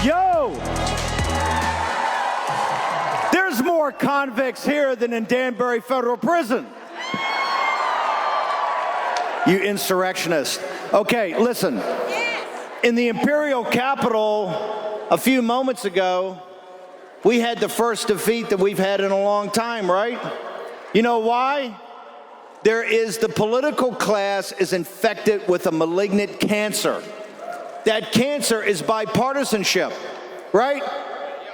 Yo! There's more convicts here than in Danbury Federal Prison. You insurrectionist. Okay, listen. In the Imperial Capitol a few moments ago, we had the first defeat that we've had in a long time, right? You know why? The political class is infected with a malignant cancer. That cancer is bipartisanship, right?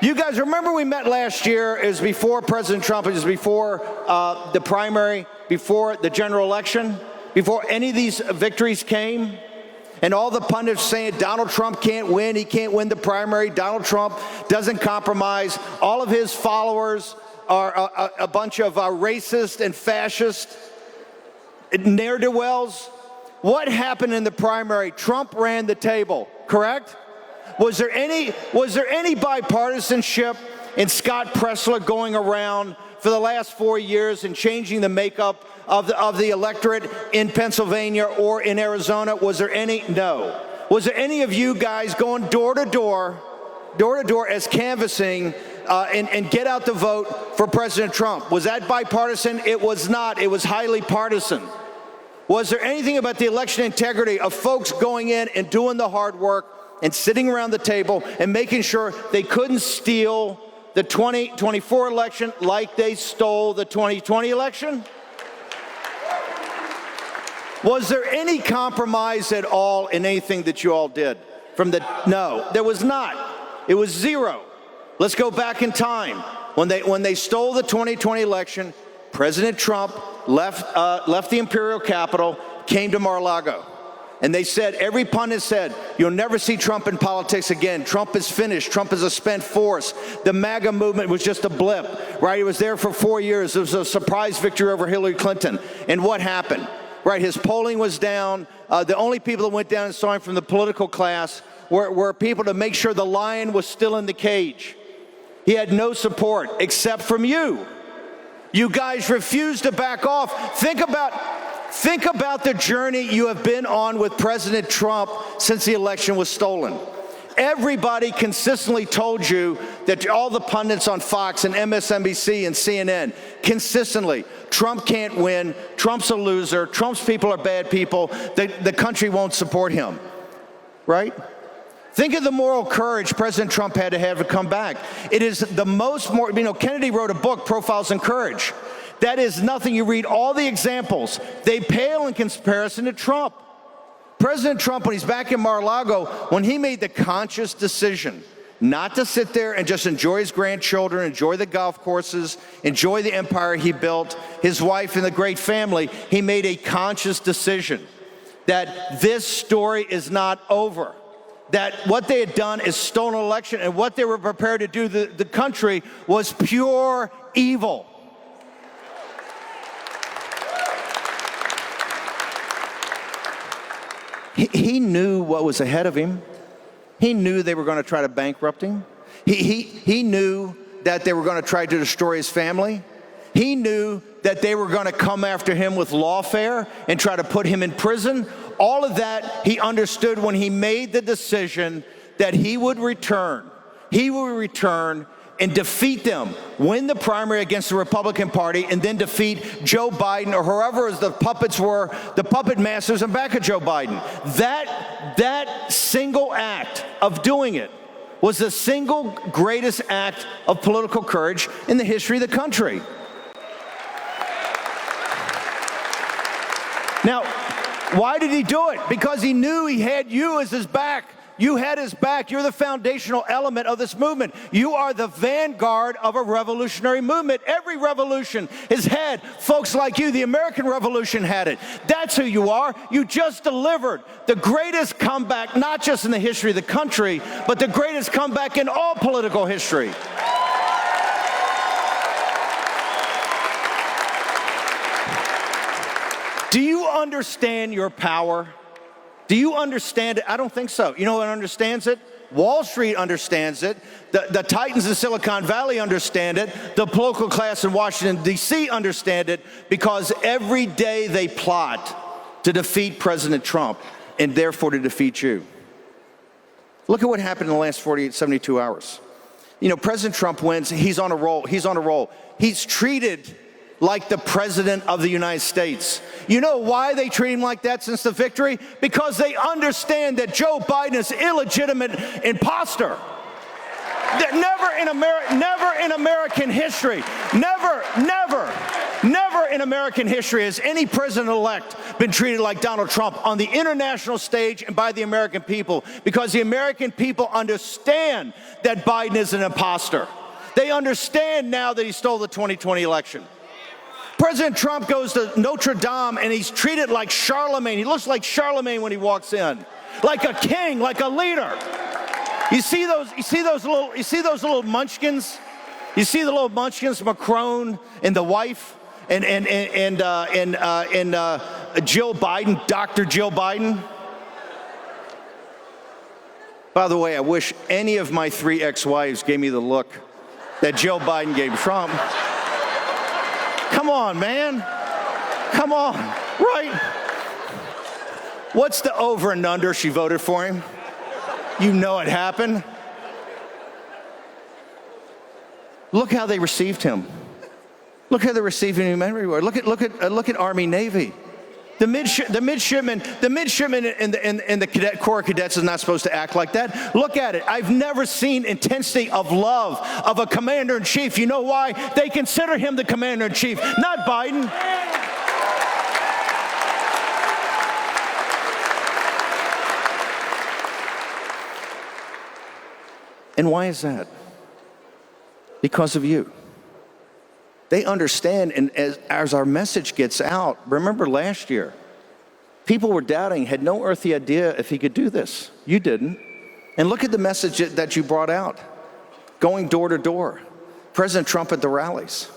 You guys remember we met last year. It was before President Trump. It was before the primary, before the general election, before any of these victories came. And all the pundits saying Donald Trump can't win. He can't win the primary. Donald Trump doesn't compromise. All of his followers are a bunch of racist and fascist ne'er-do-wells. What happened in the primary? Trump ran the table, correct? Was there any bipartisanship in Scott Presler going around for the last 4 years and changing the makeup of the electorate in Pennsylvania or in Arizona? Was there any? No. Was there any of you guys going door to door as canvassing and get out the vote for President Trump? Was that bipartisan? It was not. It was highly partisan. Was there anything about the election integrity of folks going in and doing the hard work and sitting around the table and making sure they couldn't steal the 2024 election like they stole the 2020 election? Was there any compromise at all in anything that you all did? No, there was not. It was zero. Let's go back in time. When they stole the 2020 election, President Trump left the Imperial Capitol, came to Mar-a-Lago. And they said, every pundit said, you'll never see Trump in politics again. Trump is finished. Trump is a spent force. The MAGA movement was just a blip, right? He was there for 4 years. It was a surprise victory over Hillary Clinton. And what happened? Right, his polling was down. The only people that went down and saw him from the political class were people to make sure the lion was still in the cage. He had no support except from you. You guys refused to back off. Think about the journey you have been on with President Trump since the election was stolen. Everybody consistently told you that, all the pundits on Fox and MSNBC and CNN, consistently, Trump can't win, Trump's a loser, Trump's people are bad people, the country won't support him, right? Think of the moral courage President Trump had to come back. It is the most, Kennedy wrote a book, Profiles in Courage. That is nothing. You read all the examples. They pale in comparison to Trump. President Trump, when he's back in Mar-a-Lago, when he made the conscious decision not to sit there and just enjoy his grandchildren, enjoy the golf courses, enjoy the empire he built, his wife and the great family, he made a conscious decision that this story is not over. That what they had done is stolen an election, and what they were prepared to do to the country was pure evil. He knew what was ahead of him. He knew they were going to try to bankrupt him. He knew that they were going to try to destroy his family. He knew that they were going to come after him with lawfare and try to put him in prison. All of that he understood when he made the decision that he would return. He would return and defeat them, win the primary against the Republican Party, and then defeat Joe Biden or whoever the puppets were, the puppet masters in back of Joe Biden. That single act of doing it was the single greatest act of political courage in the history of the country. Now, why did he do it? Because he knew he had you as his back. You had his back. You're the foundational element of this movement. You are the vanguard of a revolutionary movement. Every revolution has had folks like you. The American Revolution had it. That's who you are. You just delivered the greatest comeback, not just in the history of the country, but the greatest comeback in all political history. Do you understand your power? Do you understand it? I don't think so. You know what understands it? Wall Street understands it. The titans of Silicon Valley understand it. The political class in Washington, D.C. understand it, because every day they plot to defeat President Trump and therefore to defeat you. Look at what happened in the last 48, 72 hours. You know, President Trump wins. He's on a roll. He's on a roll. He's treated like the President of the United States. You know why they treat him like that since the victory? Because they understand that Joe Biden is an illegitimate imposter. That never in American history, never in American history has any president-elect been treated like Donald Trump on the international stage and by the American people, because the American people understand that Biden is an imposter. They understand now that he stole the 2020 election. President Trump goes to Notre Dame and he's treated like Charlemagne. He looks like Charlemagne when he walks in, like a king, like a leader. You see those little munchkins? You see the little munchkins, Macron and the wife, and Jill Biden, Dr. Jill Biden. By the way, I wish any of my 3 ex-wives gave me the look that Jill Biden gave Trump. Come on, man. Come on, right? What's the over and under she voted for him? You know it happened. Look how they received him. Look how they're receiving him everywhere. Look at Army, Navy. The midshipmen and the cadet Corps of Cadets is not supposed to act like that. Look at it. I've never seen intensity of love of a commander-in-chief. You know why? They consider him the commander-in-chief, not Biden. And why is that? Because of you. They understand, and as our message gets out, remember last year, people were doubting, had no earthly idea if he could do this. You didn't. And look at the message that you brought out, going door to door. President Trump at the rallies,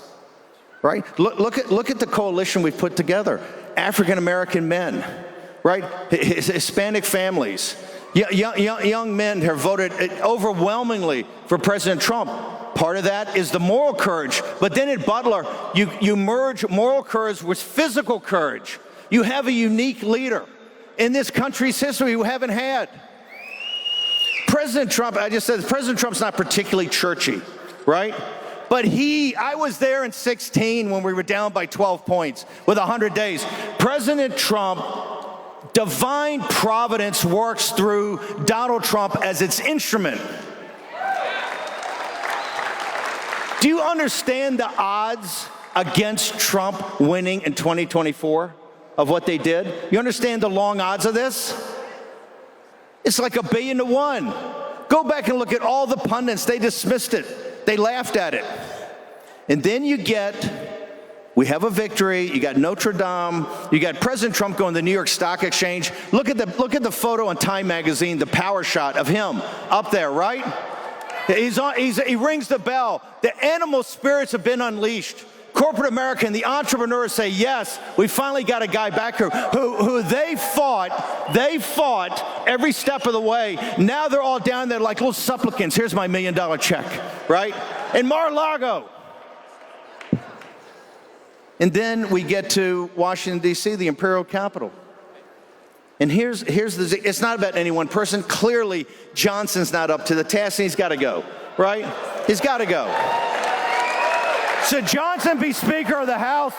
right? Look at the coalition we've put together. African-American men, right? Hispanic families. Young men have voted overwhelmingly for President Trump. Part of that is the moral courage. But then at Butler, you merge moral courage with physical courage. You have a unique leader in this country's history we haven't had. President Trump, I just said, President Trump's not particularly churchy, right? But I was there in 2016 when we were down by 12 points with 100 days. President Trump, divine providence works through Donald Trump as its instrument. Do you understand the odds against Trump winning in 2024 of what they did? You understand the long odds of this? It's like 1 billion to 1. Go back and look at all the pundits. They dismissed it. They laughed at it. And then we have a victory. You got Notre Dame. You got President Trump going to the New York Stock Exchange. Look at the photo on Time magazine, the power shot of him up there, right? He rings the bell. The animal spirits have been unleashed. Corporate America and the entrepreneurs say, yes, we finally got a guy back here who they fought every step of the way. Now they're all down there like little supplicants. Here's my $1 million check, right? In Mar-a-Lago. And then we get to Washington, D.C., the imperial capital. And here's it's not about any one person. Clearly, Johnson's not up to the task, and he's got to go, right? He's got to go. Should Johnson be Speaker of the House?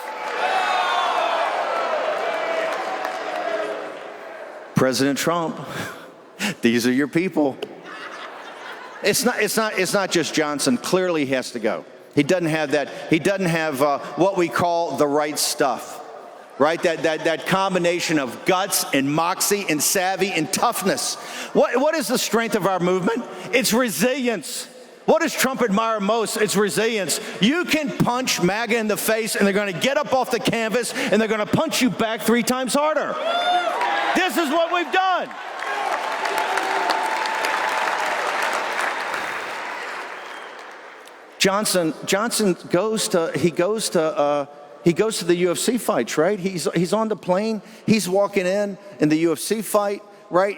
President Trump, these are your people. It's not just Johnson. Clearly, he has to go. He doesn't have that. He doesn't have what we call the right stuff. Right, that combination of guts and moxie and savvy and toughness. What is the strength of our movement? It's resilience. What does Trump admire most? It's resilience. You can punch MAGA in the face and they're going to get up off the canvas and they're going to punch you back 3 times harder. This is what we've done. Johnson goes to the UFC fights, right? He's on the plane. He's walking in the UFC fight, right?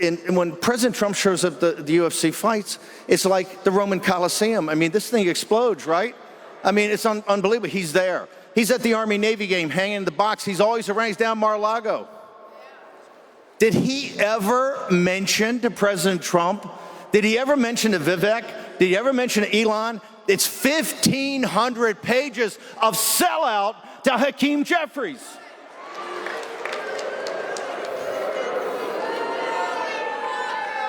And when President Trump shows up the UFC fights, it's like the Roman Coliseum. I mean, this thing explodes, right? I mean, it's unbelievable. He's there. He's at the Army-Navy game, hanging in the box. He's always around. He's down Mar-a-Lago. Did he ever mention to President Trump? Did he ever mention to Vivek? Did he ever mention to Elon? It's 1,500 pages of sellout to Hakeem Jeffries.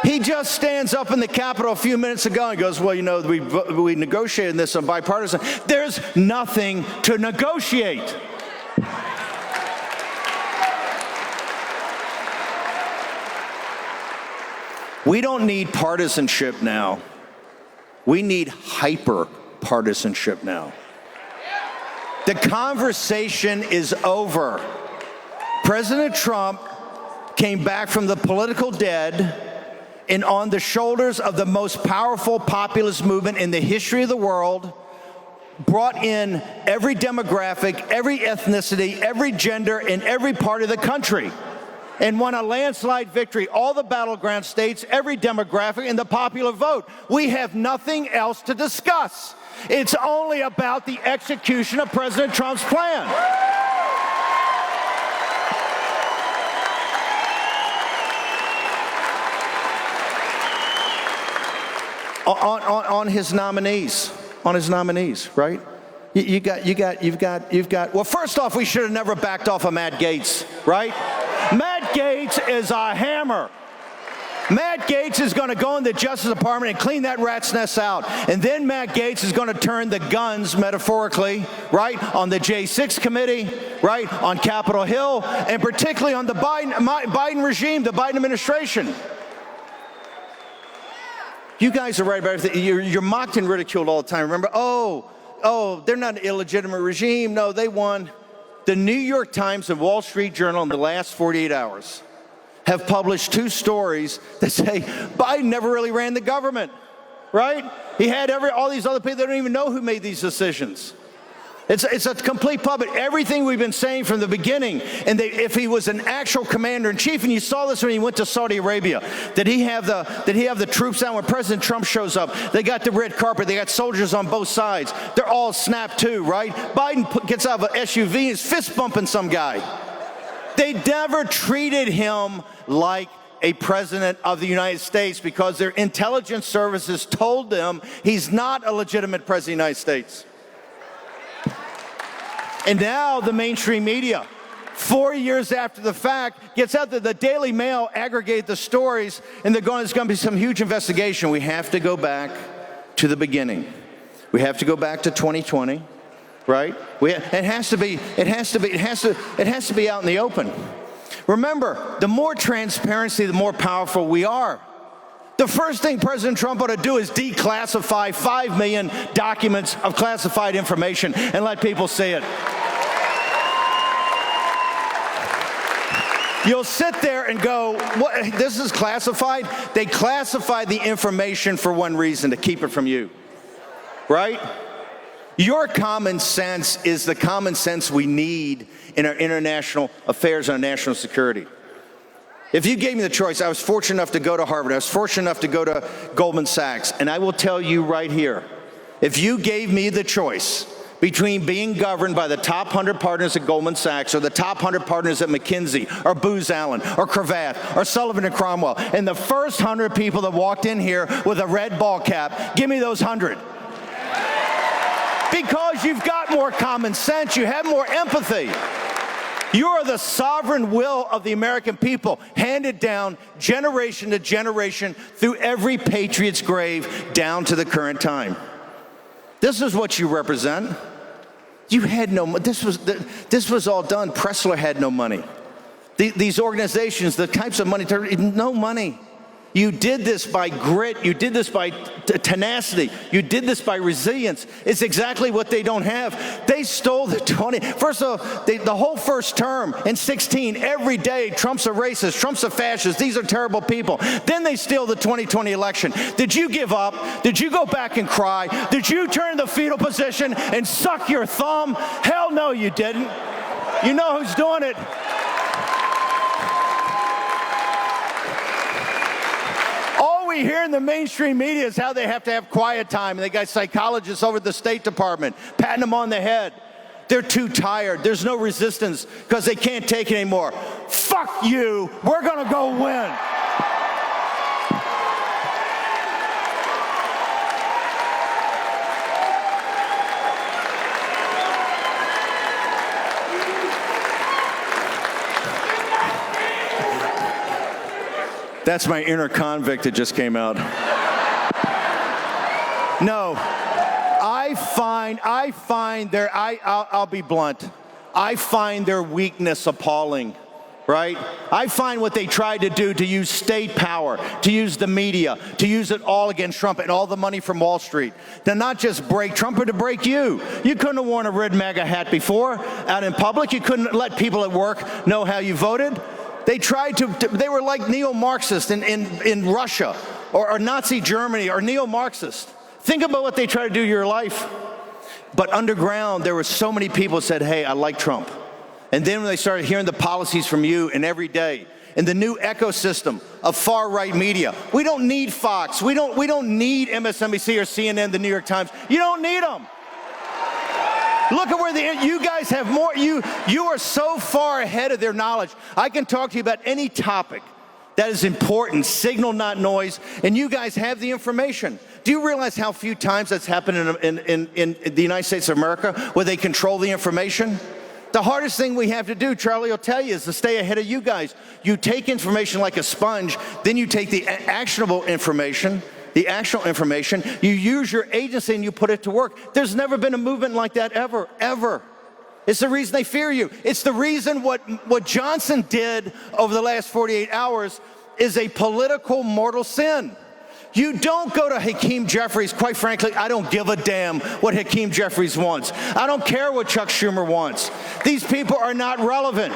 He just stands up in the Capitol a few minutes ago and goes, well, you know, we negotiated this on bipartisan. There's nothing to negotiate. We don't need partisanship now. We need hyper-partisanship now. The conversation is over. President Trump came back from the political dead and on the shoulders of the most powerful populist movement in the history of the world, brought in every demographic, every ethnicity, every gender in every part of the country, and won a landslide victory, all the battleground states, every demographic, and the popular vote. We have nothing else to discuss. It's only about the execution of President Trump's plan. On his nominees, right? You've got. Well, first off, we should have never backed off of Matt Gaetz, right? Matt Gaetz is a hammer. Matt Gaetz is going to go in the Justice Department and clean that rat's nest out. And then Matt Gaetz is going to turn the guns, metaphorically, right, on the J6 committee, right, on Capitol Hill, and particularly on the Biden regime, the Biden administration. You guys are right about everything. You're mocked and ridiculed all the time. Remember, they're not an illegitimate regime. No, they won. The New York Times and Wall Street Journal in the last 48 hours have published two stories that say Biden never really ran the government, right? He had all these other people that don't even know who made these decisions. It's a complete puppet. Everything we've been saying from the beginning, and if he was an actual commander-in-chief, and you saw this when he went to Saudi Arabia, did he have the troops out when President Trump shows up? They got the red carpet. They got soldiers on both sides. They're all snapped too, right? Biden gets out of an SUV and is fist-bumping some guy. They never treated him like a president of the United States because their intelligence services told them he's not a legitimate president of the United States. And now the mainstream media, 4 years after the fact, gets out that the Daily Mail aggregate the stories, and there's going to be some huge investigation. We have to go back to the beginning. We have to go back to 2020, right? It has to be out in the open. Remember, the more transparency, the more powerful we are. The first thing President Trump ought to do is declassify 5 million documents of classified information and let people see it. You'll sit there and go, what, this is classified? They classified the information for one reason, to keep it from you, right? Your common sense is the common sense we need in our international affairs and our national security. If you gave me the choice, I was fortunate enough to go to Harvard. I was fortunate enough to go to Goldman Sachs. And I will tell you right here, if you gave me the choice between being governed by the top 100 partners at Goldman Sachs or the top 100 partners at McKinsey or Booz Allen or Cravath or Sullivan and Cromwell and the first 100 people that walked in here with a red ball cap, give me those 100. Because you've got more common sense, you have more empathy. You are the sovereign will of the American people, handed down generation to generation through every patriot's grave down to the current time. This is what you represent. You had no money. This was all done. Pressler had no money. These organizations, the types of money, no money. You did this by grit. You did this by tenacity. You did this by resilience. It's exactly what they don't have. They stole the 20. First of all, the whole first term in 16, every day, Trump's a racist, Trump's a fascist, these are terrible people. Then they steal the 2020 election. Did you give up? Did you go back and cry? Did you turn in the fetal position and suck your thumb? Hell no, you didn't. You know who's doing it. We hear in the mainstream media is how they have to have quiet time, and they got psychologists over at the State Department patting them on the head. They're too tired. There's no resistance because they can't take it anymore. Fuck you. We're going to go win. That's my inner convict that just came out. No, I'll be blunt. I find their weakness appalling, right? I find what they tried to do, to use state power, to use the media, to use it all against Trump and all the money from Wall Street, to not just break Trump, but to break you. You couldn't have worn a red MAGA hat before out in public. You couldn't let people at work know how you voted. They tried to, they were like neo-Marxists in Russia or Nazi Germany or neo-Marxists. Think about what they tried to do to your life. But underground, there were so many people who said, hey, I like Trump. And then when they started hearing the policies from you and every day, in the new ecosystem of far-right media, we don't need Fox. We don't need MSNBC or CNN, the New York Times. You don't need them. Look at where you guys have more. You are so far ahead of their knowledge. I can talk to you about any topic that is important, signal, not noise, and you guys have the information. Do you realize how few times that's happened in the United States of America, where they control the information? The hardest thing we have to do, Charlie will tell you, is to stay ahead of you guys. You take information like a sponge, then you take the actionable information, the actual information, you use your agency and you put it to work. There's never been a movement like that ever, ever. It's the reason they fear you. It's the reason what Johnson did over the last 48 hours is a political mortal sin. You don't go to Hakeem Jeffries. Quite frankly, I don't give a damn what Hakeem Jeffries wants. I don't care what Chuck Schumer wants. These people are not relevant.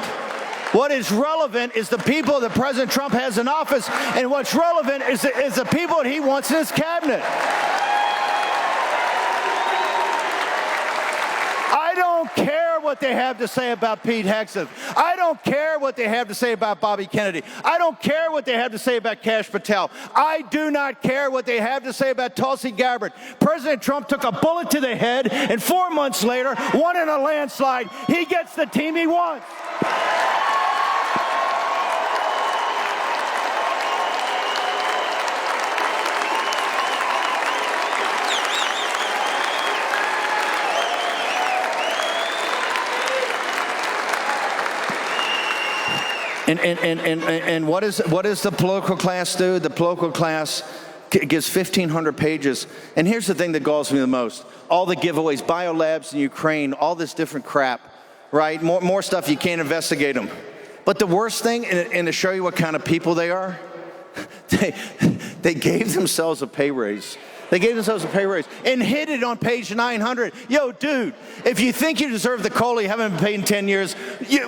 What is relevant is the people that President Trump has in office, and what's relevant is the people that he wants in his cabinet. I don't care what they have to say about Pete Hegseth. I don't care what they have to say about Bobby Kennedy. I don't care what they have to say about Kash Patel. I do not care what they have to say about Tulsi Gabbard. President Trump took a bullet to the head, and 4 months later, won in a landslide. He gets the team he wants. And what does the political class do? The political class gives 1,500 pages. And here's the thing that galls me the most. All the giveaways, biolabs in Ukraine, all this different crap, right? More stuff, you can't investigate them. But the worst thing, and to show you what kind of people they are, they gave themselves a pay raise. They gave themselves a pay raise and hid it on page 900. Yo, dude, if you think you deserve the COLA you haven't been paid in 10 years,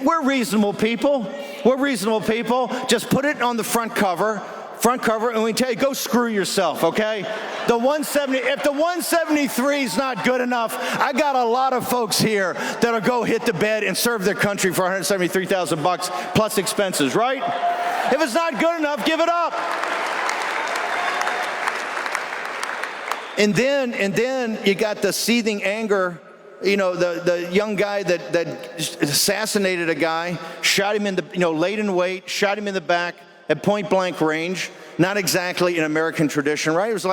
we're reasonable people. We're reasonable people. Just put it on the front cover, and we tell you, go screw yourself, okay? If the 173 is not good enough, I got a lot of folks here that'll go hit the bed and serve their country for $173,000 plus expenses, right? If it's not good enough, give it up. And then you got the seething anger, you know, the young guy that assassinated a guy, shot him in the, laid in wait, shot him in the back at point blank range. Not exactly an American tradition, right? It was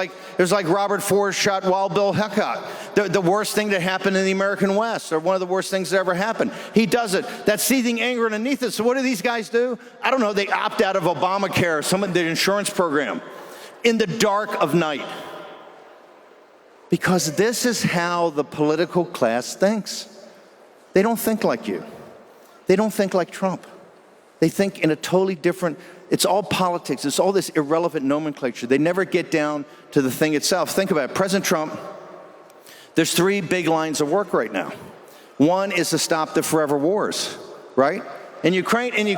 like Robert Ford shot Wild Bill Hickok, the worst thing that happened in the American West, or one of the worst things that ever happened. He does it. That seething anger underneath it. So what do these guys do? I don't know. They opt out of Obamacare, some of the insurance program, in the dark of night. Because this is how the political class thinks. They don't think like you. They don't think like Trump. They think in a totally different, it's all politics. It's all this irrelevant nomenclature. They never get down to the thing itself. Think about it. President Trump, there's 3 big lines of work right now. One is to stop the forever wars, right? In Ukraine,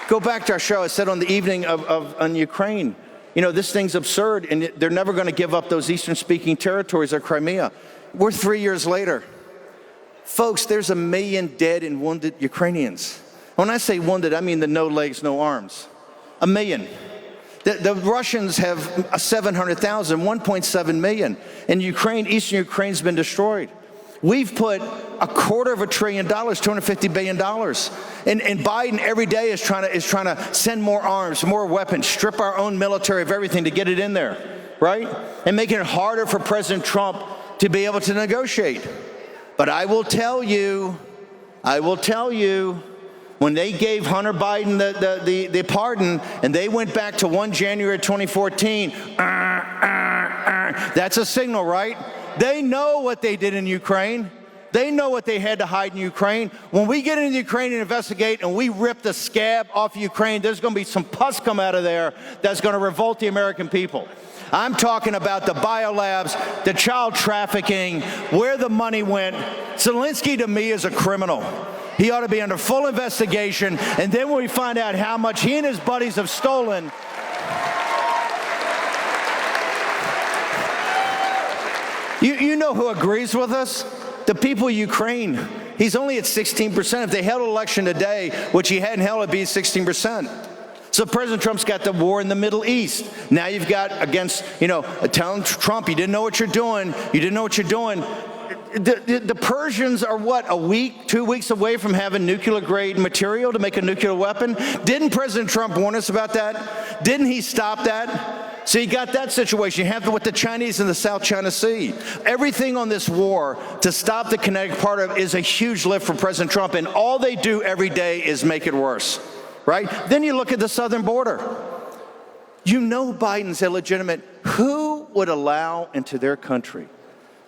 go back to our show. I said on the evening on Ukraine, this thing's absurd, and they're never going to give up those Eastern-speaking territories or Crimea. We're 3 years later. Folks, there's 1 million dead and wounded Ukrainians. When I say wounded, I mean the no legs, no arms. 1 million. The Russians have 700,000, 1.7 million. In Ukraine, eastern Ukraine's been destroyed. We've put $250 billion, $250 billion. And Biden every day is trying to send more arms, more weapons, strip our own military of everything to get it in there, right? And making it harder for President Trump to be able to negotiate. But I will tell you, when they gave Hunter Biden the pardon and they went back to 1 January 2014, that's a signal, right? They know what they did in Ukraine. They know what they had to hide in Ukraine. When we get into Ukraine and investigate and we rip the scab off of Ukraine, there's going to be some pus come out of there that's going to revolt the American people. I'm talking about the biolabs, the child trafficking, where the money went. Zelensky, to me, is a criminal. He ought to be under full investigation. And then when we find out how much he and his buddies have stolen, you know who agrees with us? The people of Ukraine. He's only at 16%. If they held an election today, which he hadn't held, it'd be 16%. So President Trump's got the war in the Middle East. Now you've got against, telling Trump, you didn't know what you're doing. You didn't know what you're doing. The Persians are what, a week, 2 weeks away from having nuclear-grade material to make a nuclear weapon? Didn't President Trump warn us about that? Didn't he stop that? So you got that situation. You have with the Chinese in the South China Sea. Everything on this war to stop the kinetic part of it is a huge lift for President Trump, and all they do every day is make it worse, right? Then you look at the southern border. You know Biden's illegitimate. Who would allow into their country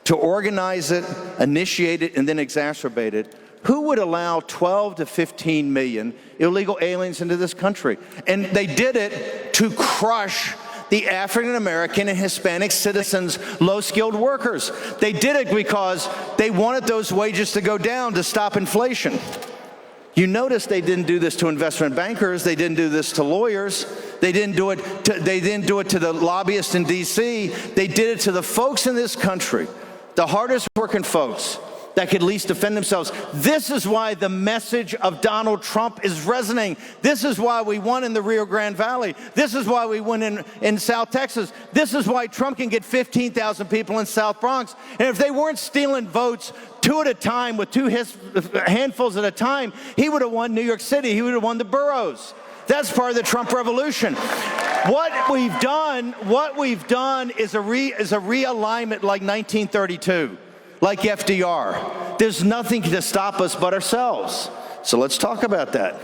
to organize it, initiate it, and then exacerbate it? Who would allow 12 to 15 million illegal aliens into this country? And they did it to crush the African-American and Hispanic citizens, low-skilled workers. They did it because they wanted those wages to go down to stop inflation. You notice they didn't do this to investment bankers. They didn't do this to lawyers. They didn't do it to the lobbyists in D.C. They did it to the folks in this country, the hardest working folks that could least defend themselves. This is why the message of Donald Trump is resonating. This is why we won in the Rio Grande Valley. This is why we won in South Texas. This is why Trump can get 15,000 people in South Bronx. And if they weren't stealing votes two at a time with handfuls at a time, he would have won New York City. He would have won the boroughs. That's part of the Trump revolution. What we've done is a realignment like 1932. Like FDR. There's nothing to stop us but ourselves. So let's talk about that.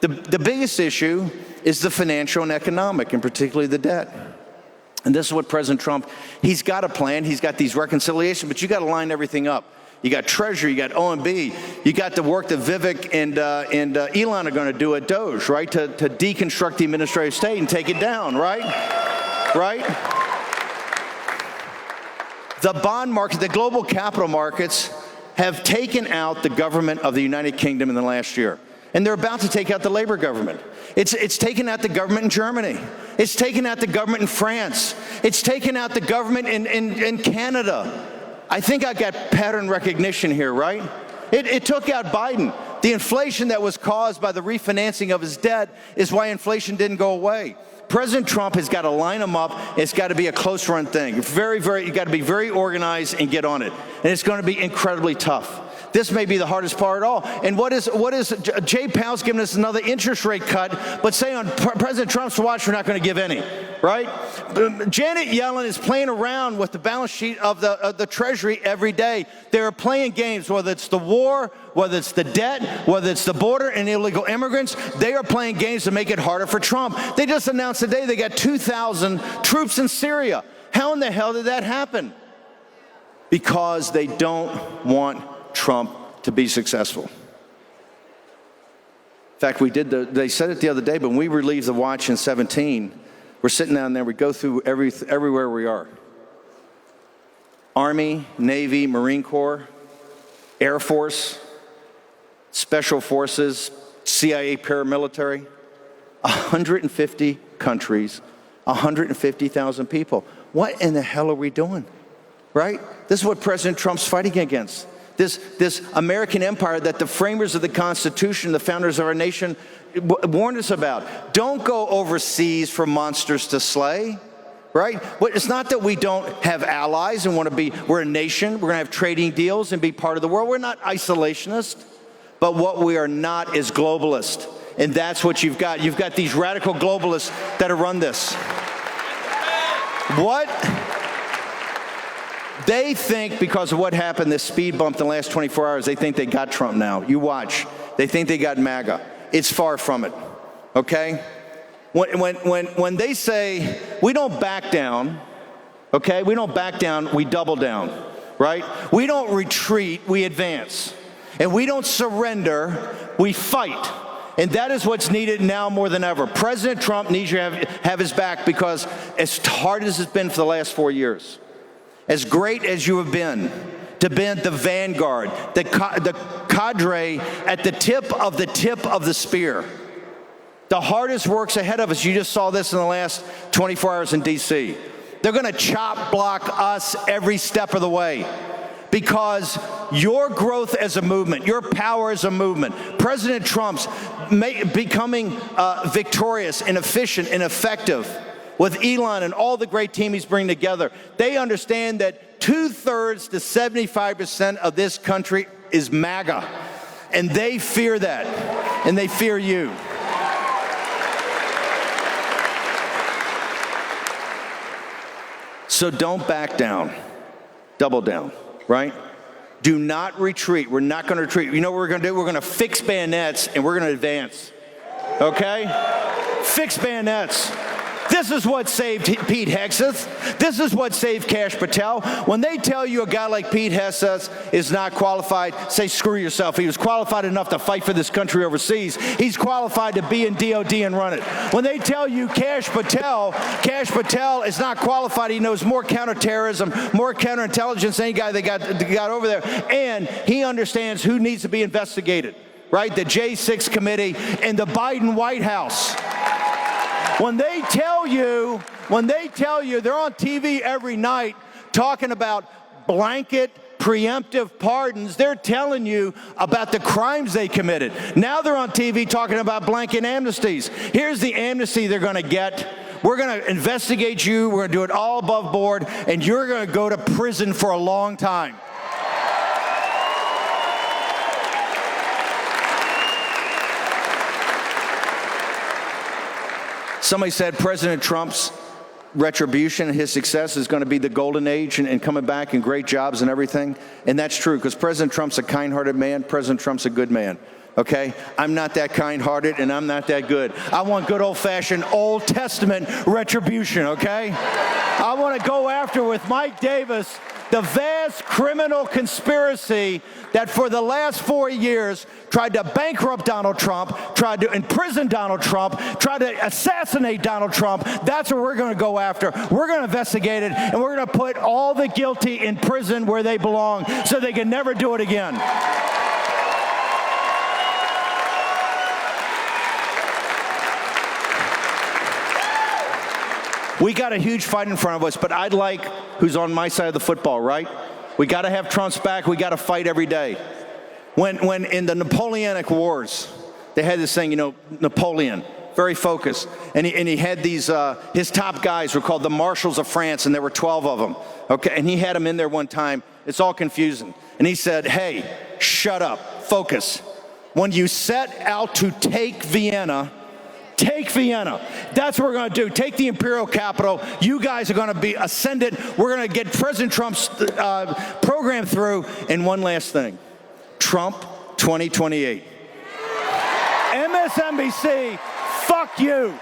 The biggest issue is the financial and economic, and particularly the debt. And this is what President Trump, he's got a plan, he's got these reconciliations, but you got to line everything up. You got Treasury, you got OMB, you got the work that Vivek and Elon are going to do at Doge, right? To deconstruct the administrative state and take it down, right? Right? The bond market, the global capital markets have taken out the government of the United Kingdom in the last year. And they're about to take out the Labor government. It's taken out the government in Germany. It's taken out the government in France. It's taken out the government in Canada. I think I got pattern recognition here, right? It took out Biden. The inflation that was caused by the refinancing of his debt is why inflation didn't go away. President Trump has got to line them up. It's got to be a close run thing. You got to be very organized and get on it. And it's going to be incredibly tough. This may be the hardest part at all. And what is Jay Powell's giving us another interest rate cut, but say on President Trump's watch, we're not going to give any, right? Janet Yellen is playing around with the balance sheet of the Treasury every day. They're playing games, whether it's the war, whether it's the debt, whether it's the border and illegal immigrants. They are playing games to make it harder for Trump. They just announced today they got 2,000 troops in Syria. How in the hell did that happen? Because they don't want Trump to be successful. In fact, they said it the other day, but when we relieved the watch in 17, we're sitting down there, we go through everywhere we are. Army, Navy, Marine Corps, Air Force, Special Forces, CIA paramilitary, 150 countries, 150,000 people. What in the hell are we doing? Right? This is what President Trump's fighting against. this American empire that the framers of the Constitution, the founders of our nation, warned us about. Don't go overseas for monsters to slay, right? It's not that we don't have allies and we're a nation, we're going to have trading deals and be part of the world. We're not isolationist, but what we are not is globalist. And that's what you've got. You've got these radical globalists that have run this. What? They think because of what happened, this speed bump in the last 24 hours, they think they got Trump now. You watch. They think they got MAGA. It's far from it, okay? When they say, we don't back down, okay? We don't back down, we double down, right? We don't retreat, we advance. And we don't surrender, we fight. And that is what's needed now more than ever. President Trump needs you to have his back, because as hard as it's been for the last 4 years, as great as you have been, to be the vanguard, the cadre at the tip of the spear. The hardest work's ahead of us. You just saw this in the last 24 hours in D.C. They're going to chop block us every step of the way, because your growth as a movement, your power as a movement, President Trump's becoming victorious and efficient and effective with Elon and all the great team he's bringing together. They understand that 2/3 to 75% of this country is MAGA, and they fear that, and they fear you. So don't back down, double down, right? Do not retreat. We're not going to retreat. You know what we're going to do? We're going to fix bayonets, and we're going to advance, okay? Fix bayonets. This is what saved Pete Hegseth. This is what saved Kash Patel. When they tell you a guy like Pete Hegseth is not qualified, say, screw yourself. He was qualified enough to fight for this country overseas. He's qualified to be in DOD and run it. When they tell you Kash Patel is not qualified, he knows more counterterrorism, more counterintelligence than any guy they got over there, and he understands who needs to be investigated, right? The J6 committee and the Biden White House. When they tell you, they're on TV every night talking about blanket preemptive pardons, they're telling you about the crimes they committed. Now they're on TV talking about blanket amnesties. Here's the amnesty they're going to get. We're going to investigate you. We're going to do it all above board, and you're going to go to prison for a long time. Somebody said President Trump's retribution and his success is going to be the golden age and coming back and great jobs and everything. And that's true, because President Trump's a kind-hearted man. President Trump's a good man, okay? I'm not that kind-hearted, and I'm not that good. I want good old-fashioned Old Testament retribution, okay? I want to go after, with Mike Davis, the vast criminal conspiracy that for the last 4 years tried to bankrupt Donald Trump, tried to imprison Donald Trump, tried to assassinate Donald Trump. That's what we're going to go after. We're going to investigate it, and we're going to put all the guilty in prison where they belong so they can never do it again. We got a huge fight in front of us, but I'd like who's on my side of the football, right? We got to have Trump's back. We got to fight every day. When in the Napoleonic Wars, they had this thing, you know, Napoleon, very focused. And he had these, his top guys were called the Marshals of France, and there were 12 of them. Okay, and he had them in there one time. It's all confusing. And he said, hey, shut up, focus. When you set out to take Vienna, take Vienna. That's what we're going to do. Take the imperial capital. You guys are going to be ascendant. We're going to get President Trump's program through. And one last thing. Trump 2028. MSNBC, fuck you.